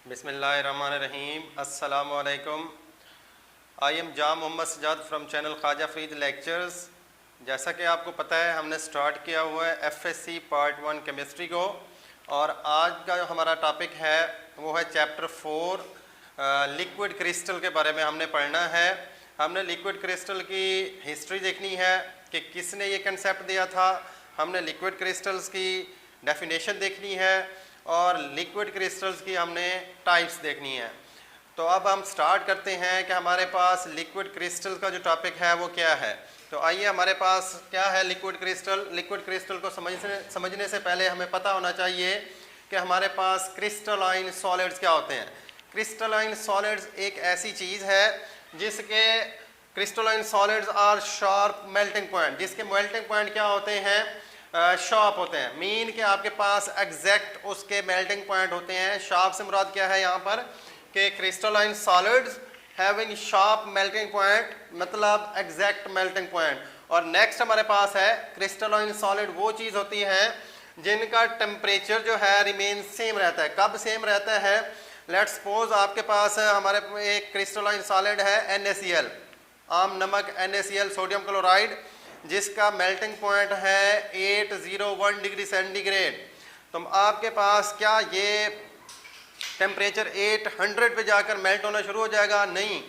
बिस्मिल्लाहिर्रहमानिर्रहीम। अस्सलामु अलैकुम। I am Jam Mohammad Sajad from channel Khwaja Farid lectures. जैसा कि आपको पता है हमने स्टार्ट किया हुआ है एफएससी पार्ट 1 केमिस्ट्री को, और आज का जो हमारा टॉपिक है वो है चैप्टर 4 लिक्विड क्रिस्टल के बारे में हमने पढ़ना है। हमने लिक्विड क्रिस्टल की हिस्ट्री देखनी है कि किसने ये कंसेप्ट दिया था, हमने लिक्विड क्रिस्टल्स की डेफिनेशन देखनी है और लिक्विड क्रिस्टल्स की हमने टाइप्स देखनी है। तो अब हम स्टार्ट करते हैं कि हमारे पास लिक्विड क्रिस्टल का जो टॉपिक है वो क्या है। तो आइए, हमारे पास क्या है लिक्विड क्रिस्टल। लिक्विड क्रिस्टल को समझने से पहले हमें पता होना चाहिए कि हमारे पास क्रिस्टलाइन सॉलिड्स क्या होते हैं। क्रिस्टलाइन सॉलिड्स एक ऐसी चीज़ है जिसके crystalline solids are sharp melting point, जिसके मेल्टिंग पॉइंट क्या होते हैं, शार्प होते हैं। मीन के आपके पास एग्जैक्ट उसके मेल्टिंग पॉइंट होते हैं। शार्प से मुराद क्या है यहाँ पर कि crystalline solids having sharp melting point, मतलब एग्जैक्ट मेल्टिंग पॉइंट। और नेक्स्ट हमारे पास है क्रिस्टलाइन सॉलिड वो चीज़ होती है जिनका टेम्परेचर जो है रिमेन सेम रहता है। कब सेम रहता है? लेट्स सपोज आपके पास हमारे एक क्रिस्टलाइन सॉलिड है NaCl, आम नमक NaCl सोडियम क्लोराइड, जिसका मेल्टिंग पॉइंट है 801 डिग्री सेंटीग्रेड। तो आपके पास क्या ये टेम्परेचर 800 पे जाकर मेल्ट होना शुरू हो जाएगा? नहीं।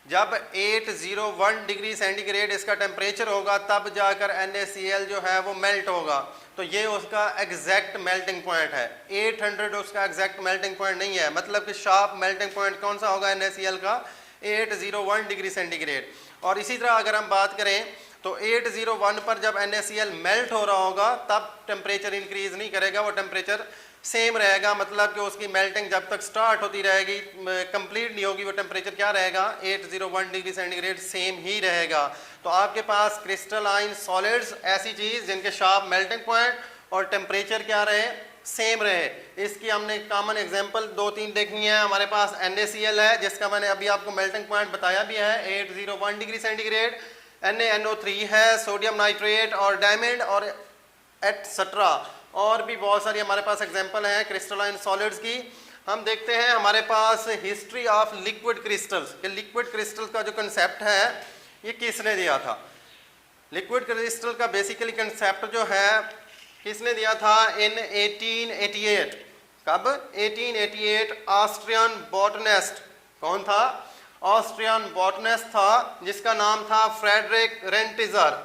जब 801 डिग्री सेंटीग्रेड इसका टेम्परेचर होगा तब जाकर NaCl जो है वो मेल्ट होगा। तो ये उसका एग्जैक्ट मेल्टिंग पॉइंट है। 800 उसका एग्जैक्ट मेल्टिंग पॉइंट नहीं है, मतलब कि शार्प मेल्टिंग पॉइंट कौन सा होगा NaCl का? 801 डिग्री सेंटीग्रेड। और इसी तरह अगर हम बात करें तो 801 पर जब NaCl मेल्ट हो रहा होगा तब टेम्परेचर इंक्रीज नहीं करेगा, वो टेम्परेचर सेम रहेगा। मतलब कि उसकी मेल्टिंग जब तक स्टार्ट होती रहेगी, कंप्लीट नहीं होगी, वो टेम्परेचर क्या रहेगा? 801 डिग्री सेंटीग्रेड सेम ही रहेगा। तो आपके पास क्रिस्टलाइन सॉलिड्स ऐसी चीज़ जिनके शार्प मेल्टिंग पॉइंट और टेम्परेचर क्या रहे? सेम रहे। इसकी हमने कॉमन एग्जांपल 2-3 देखनी है। हमारे पास NaCl है जिसका मैंने अभी आपको मेल्टिंग पॉइंट बताया भी है 801 डिग्री सेंटीग्रेड। NaNO3 है, सोडियम नाइट्रेट और डायमंड और एटसेट्रा, और भी बहुत सारी हमारे पास एग्जांपल हैं क्रिस्टलाइन सॉलिड्स की। हम देखते हैं हमारे पास हिस्ट्री ऑफ लिक्विड क्रिस्टल्स कि लिक्विड क्रिस्टल का जो कंसेप्ट है ये किसने दिया था। लिक्विड क्रिस्टल का बेसिकली कंसेप्ट जो है किसने दिया था? इन 1888। कब? 1888। ऑस्ट्रियन बॉटनिस्ट कौन था? ऑस्ट्रियन बॉटनिस्ट था जिसका नाम था फ्रेडरिक रेंटिजर।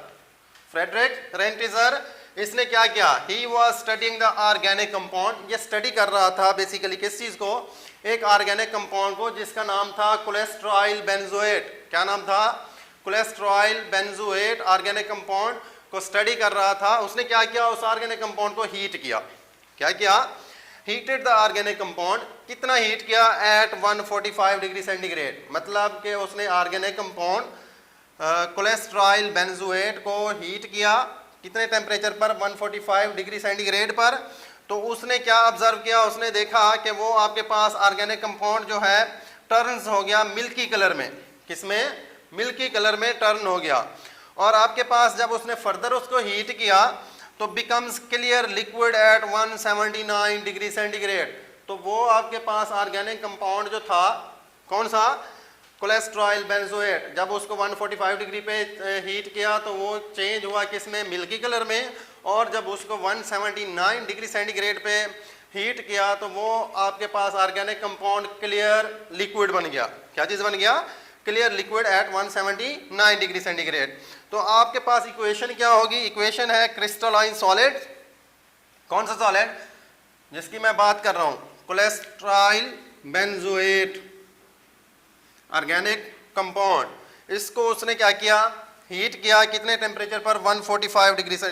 फ्रेडरिक रेंटिजर, इसने क्या किया? He was studying the organic compound. ये स्टडी कर रहा था बेसिकली किस चीज़ को? एक ऑर्गेनिक कंपाउंड को जिसका नाम था कोलेस्ट्रॉइल बेंजोएट। क्या नाम था? कोलेस्ट्रॉइल बेंजोएट ऑर्गेनिक कंपाउंड को स्टडी कर रहा था। उसने क्या किया? उस ऑर्गेनिक कंपाउंड को हीट किया। क्या किया? Heated the organic compound. कितना हीट किया? At 145 degree centigrade. मतलब कि उसने ऑर्गेनिक कंपाउंड कोलेस्ट्रॉइल बेंजोएट को हीट किया। कितने टेम्परेचर पर? 145 डिग्री सेंटीग्रेड पर। तो उसने क्या ऑब्जर्व किया? उसने देखा कि वो आपके पास ऑर्गेनिक कंपाउंड जो है टर्न्स हो गया मिल्की कलर में। किसमें? मिल्की कलर में टर्न हो गया। और आपके पास जब उसने फर्दर उसको हीट किया तो becomes clear liquid at 179 degree centigrade. तो वो आपके पास ऑर्गेनिक कंपाउंड जो था कौन सा? कोलेस्ट्रॉइल बेंजोएट। जब उसको 145 डिग्री पे हीट किया तो वो चेंज हुआ किसमें? मिल्की कलर में। और जब उसको 179 डिग्री सेंटीग्रेड पे हीट किया तो वो आपके पास ऑर्गेनिक कंपाउंड क्लियर लिक्विड बन गया। क्या चीज़ बन गया? Clear liquid at 179 degree centigrade. तो आपके पास इक्वेशन क्या होगी? इक्वेशन है क्रिस्टलाइन सॉलिड। कौन सा सॉलिड जिसकी मैं बात कर रहा हूं? कोलेस्ट्रॉइल बेंजोएट ऑर्गेनिक कंपाउंड। इसको उसने क्या किया? हीट किया। कितने टेम्परेचर पर? 145 डिग्री से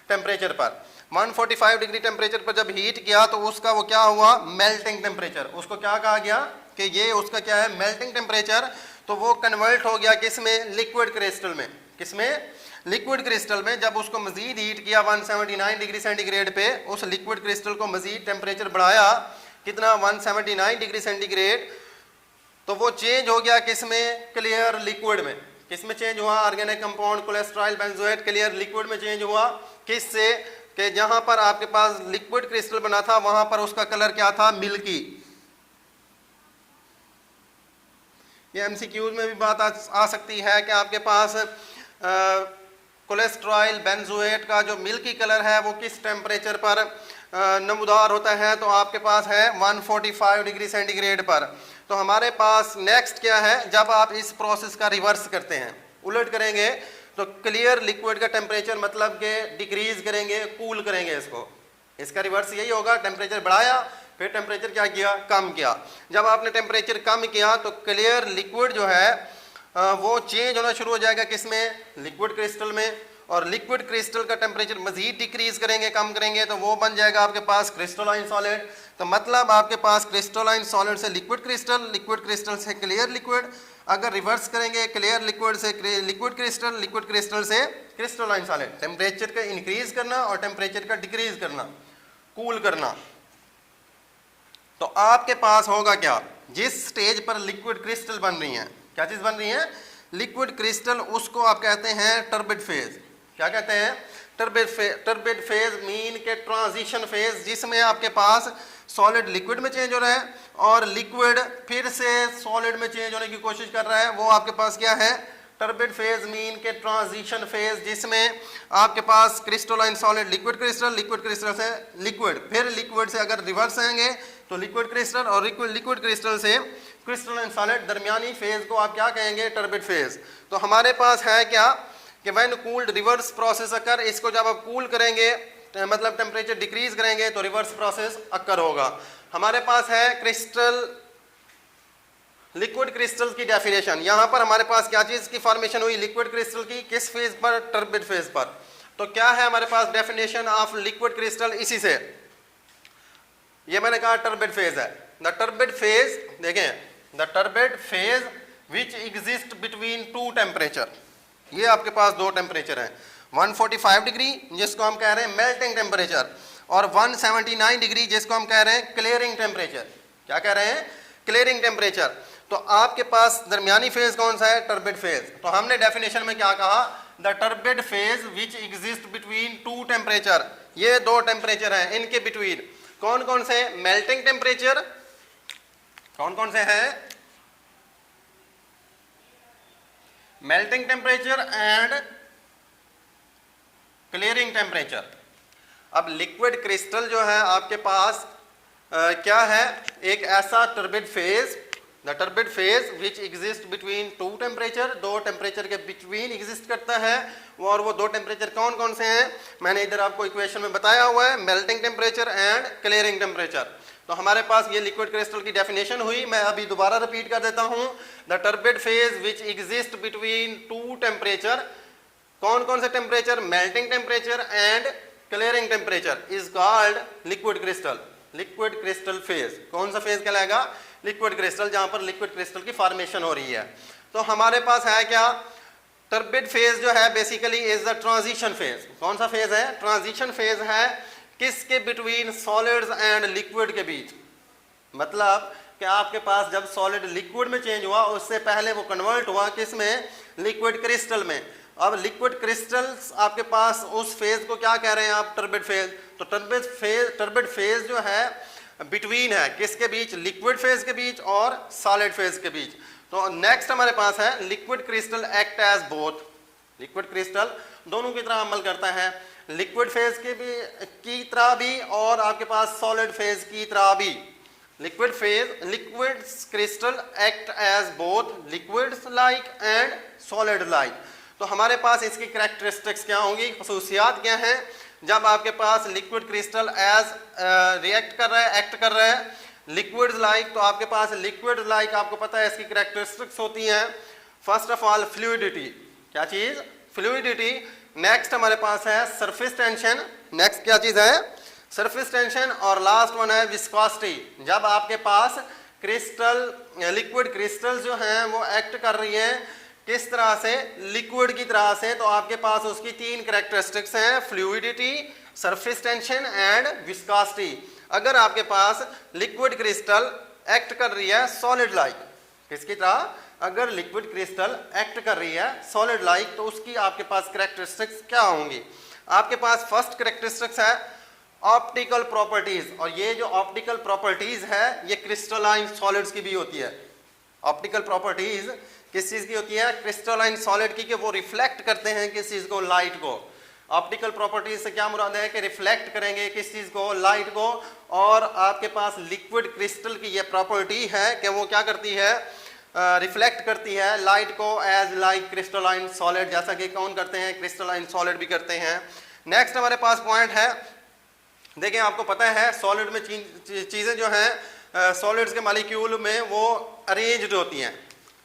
टेम्परेचर पर। 145 डिग्री टेम्परेचर पर जब हीट किया तो उसका वो क्या हुआ? Melting temperature. उसको क्या कहा गया कि ये उसका क्या है? Melting temperature. तो वो कन्वर्ट हो गया किसमें? लिक्विड क्रिस्टल में। किसमें? लिक्विड क्रिस्टल में। जब उसको मजीद हीट किया 179 डिग्री सेंटीग्रेड पे, उस लिक्विड क्रिस्टल को मजीद टेम्परेचर बढ़ाया। कितना? 179 डिग्री सेंटीग्रेड। तो वो चेंज हो गया किसमें? क्लियर लिक्विड में। किसमें चेंज हुआ? Organic compound cholesteryl benzoate clear liquid में चेंज हुआ। किससे? कि जहां पर आपके पास लिक्विड क्रिस्टल बना था वहां पर उसका कलर क्या था? मिल्की। ये एमसीक्यूज में भी बात आ सकती है कि आपके पास कोलेस्ट्रॉल बेंजोएट का जो मिल्की कलर है वो किस टेम्परेचर पर नमूदार होता है, तो आपके पास है 145 डिग्री सेंटीग्रेड पर। तो हमारे पास नेक्स्ट क्या है, जब आप इस प्रोसेस का रिवर्स करते हैं, उलट करेंगे, तो क्लियर लिक्विड का टेम्परेचर मतलब कि डिक्रीज करेंगे, कूल करेंगे इसको। इसका रिवर्स यही होगा, टेम्परेचर बढ़ाया फिर टेम्परेचर क्या किया, कम किया। जब आपने टेम्परेचर कम किया तो क्लियर लिक्विड जो है वो चेंज होना शुरू हो जाएगा, किसमें, लिक्विड क्रिस्टल में। और लिक्विड क्रिस्टल का टेम्परेचर मजीद डिक्रीज करेंगे, कम करेंगे, तो वो बन जाएगा आपके पास क्रिस्टलाइन सॉलिड। तो मतलब आपके पास क्रिस्टलाइन सॉलिड से लिक्विड क्रिस्टल, लिक्विड क्रिस्टल से क्लियर लिक्विड। अगर रिवर्स करेंगे, क्लियर लिक्विड से लिक्विड क्रिस्टल, लिक्विड क्रिस्टल से क्रिस्टलाइन सॉलिड। टेम्परेचर का इंक्रीज करना और टेम्परेचर का डिक्रीज करना, कूल करना। तो आपके पास होगा क्या, जिस स्टेज पर लिक्विड क्रिस्टल बन रही है, क्या चीज बन रही है, लिक्विड क्रिस्टल, उसको आप कहते हैं टर्बिड फेज। क्या कहते हैं, turbid phase. Turbid phase mean के ट्रांजिशन फेज, जिसमें आपके पास सॉलिड लिक्विड में चेंज हो रहा है और लिक्विड फिर से सॉलिड में चेंज होने की कोशिश कर रहा है, वो आपके पास क्या है, टर्बिड फेज मीन के ट्रांजिशन फेज, जिसमें आपके पास crystalline solid, liquid crystal, liquid crystal से लिक्विड, फिर लिक्विड से अगर रिवर्स आएंगे तो लिक्विड क्रिस्टल, और लिक्विड क्रिस्टल से क्रिस्टलाइन सॉलिड, दरमियानी फेज को आप क्या कहेंगे, टर्बिड फेज। तो हमारे पास है क्या कि व्हेन कूल्ड रिवर्स प्रोसेस अकर, इसको जब आप कूल करेंगे मतलब टेम्परेचर डिक्रीज करेंगे तो रिवर्स प्रोसेस अकर होगा। हमारे पास है क्रिस्टल, लिक्विड क्रिस्टल की डेफिनेशन। यहां पर हमारे पास क्या चीज की फॉर्मेशन हुई, लिक्विड क्रिस्टल की, किस फेज पर, टर्बिड फेज पर। तो क्या है हमारे पास डेफिनेशन ऑफ लिक्विड क्रिस्टल, इसी से, ये मैंने कहा टर्बिड फेज है। द टर्बिड फेज, देखें, the turbid phase which exist between two temperature. ये आपके पास दो टेम्परेचर हैं, 145 डिग्री जिसको हम कह रहे हैं मेल्टिंग टेम्परेचर, और 179 डिग्री जिसको हम कह रहे हैं क्लियरिंग टेम्परेचर। क्या कह रहे हैं, क्लियरिंग टेम्परेचर। तो आपके पास दरमियानी फेज कौन सा है, टर्बिड फेज। तो हमने डेफिनेशन में क्या कहा, the turbid phase which exist between two temperature. ये दो टेम्परेचर हैं, इनके बिटवीन कौन कौन से, मेल्टिंग टेम्परेचर, कौन कौन से हैं, melting temperature and clearing temperature. अब लिक्विड क्रिस्टल जो है आपके पास क्या है, एक ऐसा turbid phase, the turbid phase which exist between two temperature, दो टेम्परेचर के बिटवीन एग्जिस्ट करता है। और वो दो टेम्परेचर कौन कौन से हैं, मैंने इधर आपको इक्वेशन में बताया हुआ है, melting temperature and clearing temperature. तो हमारे पास ये लिक्विड क्रिस्टल की डेफिनेशन हुई, मैं अभी दोबारा रिपीट कर देता हूं। The turbid phase which exist between two temperature, कौन कौन से temperature, melting temperature and clearing temperature, is called liquid crystal. Liquid crystal phase, कौन सा फेज कहलाएगा, लिक्विड क्रिस्टल, जहां पर लिक्विड क्रिस्टल की फॉर्मेशन हो रही है। तो हमारे पास है क्या, टर्बिड फेज जो है basically is the transition phase. कौन सा फेज है, ट्रांजिशन फेज है, किसके बिटवीन, सॉलिड्स एंड लिक्विड के बीच। मतलब कि आपके पास जब सॉलिड लिक्विड में चेंज हुआ, उससे पहले वो कन्वर्ट हुआ किस में, लिक्विड क्रिस्टल में। अब लिक्विड क्रिस्टल्स आपके पास उस फेज को क्या कह रहे हैं आप, टर्बिड फेज। तो टर्बिड फेज जो है बिटवीन है, किसके बीच, लिक्विड फेज के बीच और सॉलिड फेज के बीच। तो नेक्स्ट हमारे पास है liquid crystal act as both. Liquid crystal दोनों की तरह अमल करता है, लिक्विड फेज की तरह भी और आपके पास सॉलिड फेज की तरह भी। Liquid crystal act as both liquids like and solid like. तो हमारे पास इसकी कैरेक्टरिस्टिक्स क्या होंगी, खसूसियात क्या हैं। जब आपके पास लिक्विड क्रिस्टल एज रिएक्ट कर रहा है, एक्ट कर रहा है लिक्विड्स लाइक, तो आपके पास लिक्विड लाइक आपको पता है इसकी कैरेक्टरिस्टिक्स होती हैं। फर्स्ट ऑफ ऑल फ्लूइडिटी, क्या चीज, फ्लूइडिटी। नेक्स्ट हमारे पास है सरफेस टेंशन, नेक्स्ट क्या चीज है, सरफेस टेंशन। और लास्ट वन है विस्कोसिटी। जब आपके पास क्रिस्टल, लिक्विड क्रिस्टल जो हैं वो एक्ट कर रही हैं किस तरह से, लिक्विड की तरह से, तो आपके पास उसकी तीन कैरेक्टरिस्टिक्स हैं, fluidity, surface tension and viscosity. अगर आपके पास लिक्विड क्रिस्टल एक्ट कर रही है सॉलिड लाइक, किसकी तरह, अगर लिक्विड क्रिस्टल एक्ट कर रही है सॉलिड लाइक, तो उसकी आपके पास कैरेक्टरिस्टिक्स क्या होंगी। आपके पास फर्स्ट कैरेक्टरिस्टिक्स है ऑप्टिकल प्रॉपर्टीज, और ये जो ऑप्टिकल प्रॉपर्टीज है ये क्रिस्टलाइन सॉलिड्स की भी होती है। ऑप्टिकल प्रॉपर्टीज किस चीज की होती है, क्रिस्टलाइन सॉलिड की, कि वो रिफ्लेक्ट करते हैं किस चीज को, लाइट को। ऑप्टिकल प्रॉपर्टीज से क्या मुराद है कि रिफ्लेक्ट करेंगे किस चीज को, लाइट को। और आपके पास लिक्विड क्रिस्टल की ये प्रॉपर्टी है कि वो क्या करती है, रिफ्लेक्ट करती है लाइट को एज लाइक क्रिस्टलाइन सॉलिड, जैसा कि कौन करते हैं, क्रिस्टलाइन सॉलिड भी करते हैं। नेक्स्ट हमारे पास पॉइंट है, देखिए आपको पता है सॉलिड में चीजें जो हैं, सॉलिड्स के मॉलिक्यूल में वो अरेंज्ड होती हैं।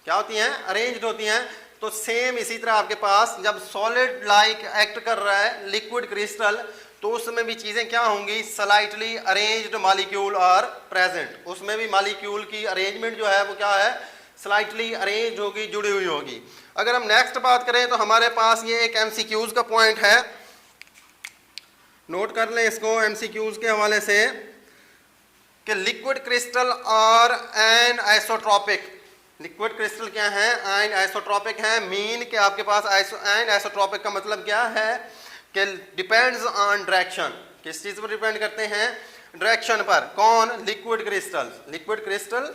क्या होती हैं, अरेंज्ड होती हैं। तो सेम इसी तरह आपके पास जब सॉलिड लाइक एक्ट कर रहा है लिक्विड क्रिस्टल, तो उसमें भी चीजें क्या होंगी, slightly arranged molecule are present. उसमें भी मॉलिक्यूल की अरेंजमेंट जो है वो क्या है, स्लाइटली अरेंज होगी, जुड़ी हुई होगी। अगर हम नेक्स्ट बात करें तो हमारे पास ये एक एमसीक्यूज का पॉइंट है, नोट कर लें इसको एमसीक्यूज के हवाले से, कि लिक्विड क्रिस्टल और एन आइसोट्रॉपिक। लिक्विड क्रिस्टल क्या है, एन आइसोट्रॉपिक है। मीन कि आपके पास एन आइसोट्रॉपिक का मतलब क्या है कि डिपेंड्स ऑन डायरेक्शन। किस चीज पर डिपेंड करते हैं, डायरेक्शन पर। कौन, लिक्विड क्रिस्टल। लिक्विड क्रिस्टल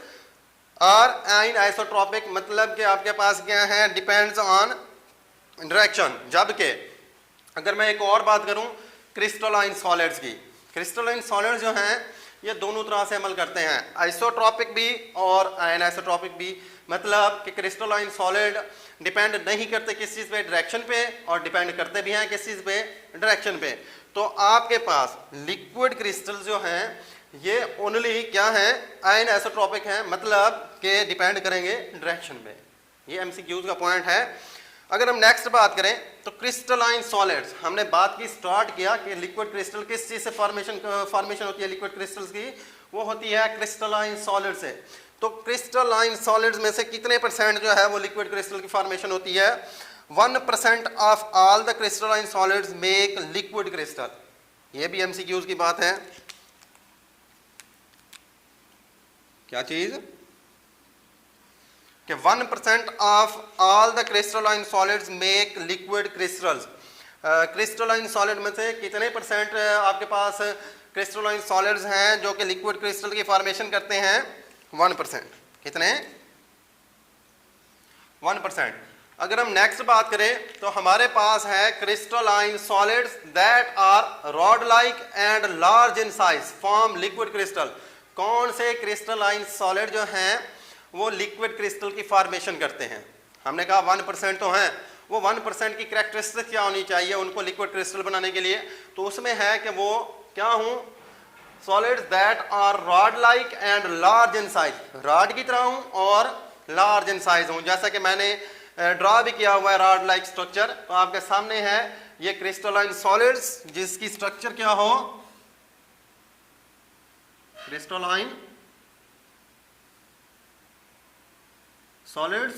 और एन आइसोट्रॉपिक मतलब कि आपके पास क्या है, डिपेंड्स ऑन डायरेक्शन। जबकि अगर मैं एक और बात करूं क्रिस्टलाइन सॉलिड्स की, क्रिस्टलाइन सॉलिड्स जो हैं ये दोनों तरह से अमल करते हैं, आइसोट्रॉपिक भी और एनाइसोट्रॉपिक भी। मतलब कि क्रिस्टलाइन सॉलिड डिपेंड नहीं करते किस चीज़ पे, डायरेक्शन पे, और डिपेंड करते भी हैं किस चीज़ पे, डायरेक्शन पे। तो आपके पास लिक्विड क्रिस्टल जो हैं ये ओनली क्या है, एनाइसोट्रॉपिक हैं, मतलब कि डिपेंड करेंगे डायरेक्शन पे। ये एमसीक्यूज का पॉइंट है। अगर हम नेक्स्ट बात करें तो क्रिस्टलाइन सॉलिड्स, हमने बात की, स्टार्ट किया कि लिक्विड क्रिस्टल किस चीज से फॉर्मेशन होती है लिक्विड क्रिस्टल्स की, वो होती है क्रिस्टलाइन सॉलिड से। तो क्रिस्टलाइन सॉलिड्स में से कितने परसेंट जो है वो लिक्विड क्रिस्टल की फॉर्मेशन होती है, 1% of all the crystalline solids make liquid crystal. ये भी एमसीक्यूज की बात है। क्या चीज, कि 1% of all the crystalline solids make liquid crystals. Crystalline solid में से कितने परसेंट आपके पास क्रिस्टलाइन सॉलिड्स हैं जो कि लिक्विड क्रिस्टल की फॉर्मेशन करते हैं, 1%। कितने, 1%। अगर हम नेक्स्ट बात करें तो हमारे पास है crystalline solids that are rod like and large in size form liquid crystal. कौन से क्रिस्टलाइन सॉलिड जो हैं वो लिक्विड क्रिस्टल की फॉर्मेशन करते हैं। हमने कहा 1% तो हैं, वो 1% की कैरेक्टरिस्टिक क्या होनी चाहिए उनको लिक्विड क्रिस्टल बनाने के लिए, तो उसमें है कि वो क्या हूँ, solids that are rod like and large in size, rod की तरह हूँ और लार्ज इन साइज हूँ। जैसा कि मैंने ड्रॉ भी किया हुआ है रॉड लाइक स्ट्रक्चर, तो आपके सामने है ये क्रिस्टलाइन सॉलिड्स जिसकी स्ट्रक्चर क्या हो, क्रिस्टलाइन सॉलिड्स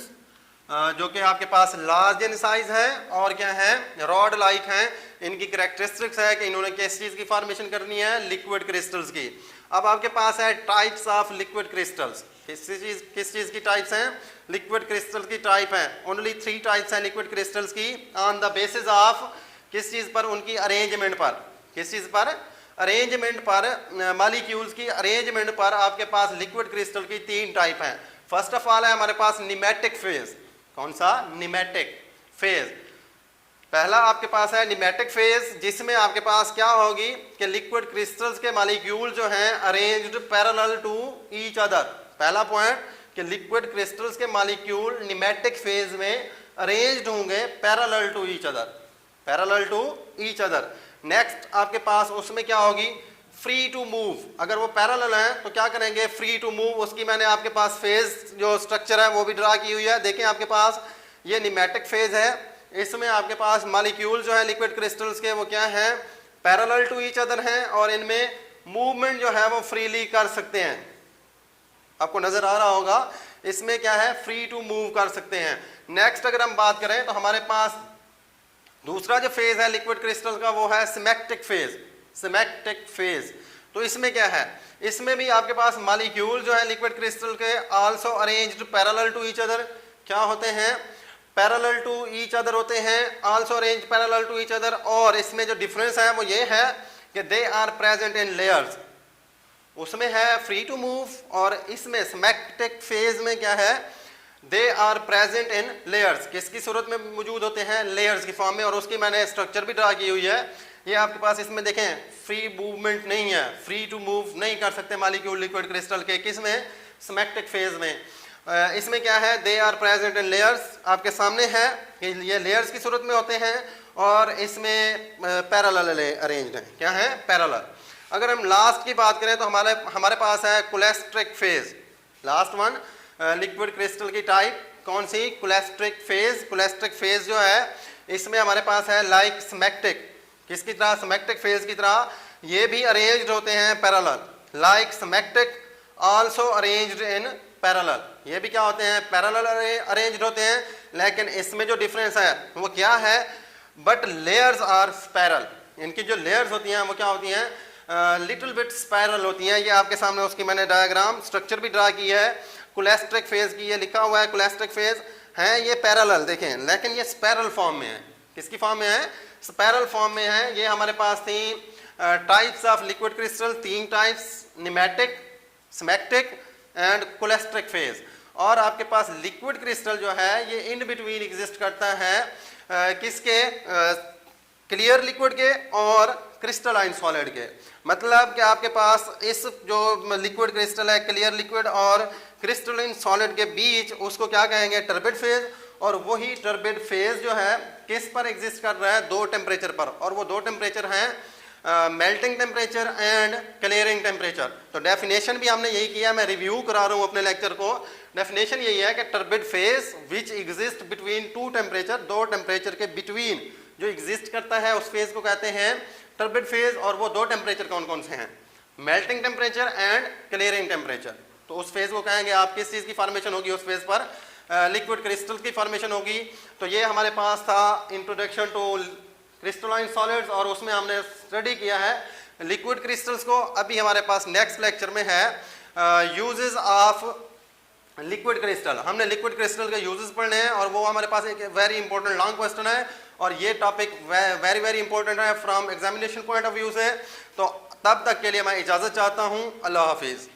जो कि आपके पास लार्ज इन साइज है और क्या है, रॉड लाइक हैं। इनकी कैरेक्टरिस्टिक्स है कि इन्होंने किस चीज की फॉर्मेशन करनी है, लिक्विड क्रिस्टल्स की। अब आपके पास है टाइप्स ऑफ लिक्विड क्रिस्टल्स। किस चीज की टाइप्स हैं, लिक्विड क्रिस्टल की टाइप है। ओनली 3 टाइप्स हैं लिक्विड क्रिस्टल्स की, ऑन द बेसिस ऑफ किस चीज पर, उनकी अरेंजमेंट पर। किस चीज पर, अरेंजमेंट पर, मॉलिक्यूल्स की अरेंजमेंट पर आपके पास लिक्विड क्रिस्टल की 3 टाइप हैं। फर्स्ट ऑफ ऑल है हमारे पास निमेटिक फेज। कौन सा, निमेटिक फेज। पहला आपके पास है निमेटिक फेज, जिसमें आपके पास क्या होगी कि लिक्विड क्रिस्टल्स के मॉलिक्यूल जो हैं arranged parallel to each other. पहला पॉइंट कि लिक्विड क्रिस्टल्स के मॉलिक्यूल निमेटिक फेज में अरेंज्ड होंगे parallel to each other, parallel to each other. Next आपके पास उसमें क्या होगी, फ्री टू मूव। अगर वो पैरेलल है तो क्या करेंगे, फ्री टू मूव। उसकी मैंने आपके पास फेज जो स्ट्रक्चर है वो भी ड्रा की हुई है। देखें आपके पास ये निमेटिक फेज है, इसमें आपके पास मॉलिक्यूल जो है लिक्विड क्रिस्टल्स के वो क्या है, पैरेलल टू ईच अदर हैं और इनमें मूवमेंट जो है वो फ्रीली कर सकते हैं। आपको नजर आ रहा होगा इसमें क्या है, फ्री टू मूव कर सकते हैं। नेक्स्ट अगर हम बात करें तो हमारे पास दूसरा जो फेज है लिक्विड क्रिस्टल का वो है सिमेट्रिक फेज। सिमेट्रिक फेज, तो इसमें क्या है, इसमें भी आपके पास मॉलिक्यूल जो है लिक्विड क्रिस्टल के also arranged parallel to each other. क्या होते हैं, पैरेलल टू ईच अदर होते हैं, also arranged parallel to each other. और इसमें जो डिफरेंस है वो ये है कि they are present in layers. उसमें है फ्री टू मूव, और इसमें सिमेट्रिक फेज में क्या है, they are present in layers. किसकी सूरत में मौजूद होते हैं, लेयर्स की फॉर्म में, और उसकी मैंने स्ट्रक्चर भी ड्रा की हुई है। ये आपके पास इसमें देखें फ्री मूवमेंट नहीं है, फ्री टू मूव नहीं कर सकते मॉलिक्यूल लिक्विड क्रिस्टल के, किसमें, सिमेट्रिक फेज में। इसमें क्या है, they are present in layers, आपके सामने है ये लेयर्स की सूरत में होते हैं, और इसमें पैरेलल अरेंज्ड है। क्या है, पैरेलल। अगर हम लास्ट की बात करें तो हमारे पास है cholesteric phase, last one liquid crystal की टाइप कौन सी, क्लेस्ट्रिक फेज। क्लेस्ट्रिक फेज जो है इसमें हमारे पास है लाइक सिमेट्रिक, किसकी तरह, सिमेट्रिक फेज की तरह, ये भी अरेंज्ड होते हैं parallel, like symmetric also arranged in parallel. ये भी क्या होते हैं, पैरेलल अरेंज्ड होते हैं, लेकिन इसमें जो डिफरेंस है वो क्या है, बट लेयर्स आर स्पाइरल। इनकी जो लेयर्स होती हैं वो क्या होती हैं, लिटिल बिट स्पाइरल होती हैं। ये आपके सामने उसकी मैंने डायग्राम स्ट्रक्चर भी ड्रा की है क्लेस्ट्रिक फेज की, ये लिखा हुआ है क्लेस्ट्रिक फेज है ये पैरेलल, देखें, लेकिन ये स्पाइरल फॉर्म में है। किसकी फॉर्म में है, स्पाइरल फॉर्म में है। ये हमारे पास थी types of liquid crystal, 3 types, nematic, symmetric and cholesteric phase. और आपके पास लिक्विड क्रिस्टल जो है ये इन बिटवीन एग्जिस्ट करता है किसके, क्लियर लिक्विड के और क्रिस्टलाइन सॉलिड के। मतलब कि आपके पास इस जो लिक्विड क्रिस्टल है, क्लियर लिक्विड और क्रिस्टलाइन सॉलिड के बीच, उसको क्या कहेंगे, टर्बिड फेज। और वही टर्बिड फेज जो है किस पर एग्जिस्ट कर रहा है, 2 टेम्परेचर पर, और वो 2 टेम्परेचर हैं melting temperature and clearing temperature. तो डेफिनेशन भी हमने यही किया, मैं रिव्यू करा रहा हूँ अपने लेक्चर को। डेफिनेशन यही है कि turbid phase which exist between 2 temperature, 2 temperature के बिटवीन जो एग्जिस्ट करता है उस फेज को कहते हैं टर्बिड फेज। और वो 2 टेम्परेचर कौन कौन से हैं, melting temperature and clearing temperature. तो उस फेज को कहेंगे आप, किस चीज़ की फॉर्मेशन होगी उस फेज पर, लिक्विड क्रिस्टल की फॉर्मेशन होगी। तो ये हमारे पास था इंट्रोडक्शन टू क्रिस्टलाइन सॉलिड्स, और उसमें हमने स्टडी किया है लिक्विड क्रिस्टल्स को। अभी हमारे पास नेक्स्ट लेक्चर में है यूजेस ऑफ लिक्विड क्रिस्टल। हमने लिक्विड क्रिस्टल के यूजेस पढ़ने हैं, और वो हमारे पास एक वेरी इंपॉर्टेंट लॉन्ग क्वेश्चन है, और ये टॉपिक वेरी वेरी इंपॉर्टेंट है from examination point of view से। तो तब तक के लिए मैं इजाज़त चाहता हूँ, अल्लाह हाफिज़।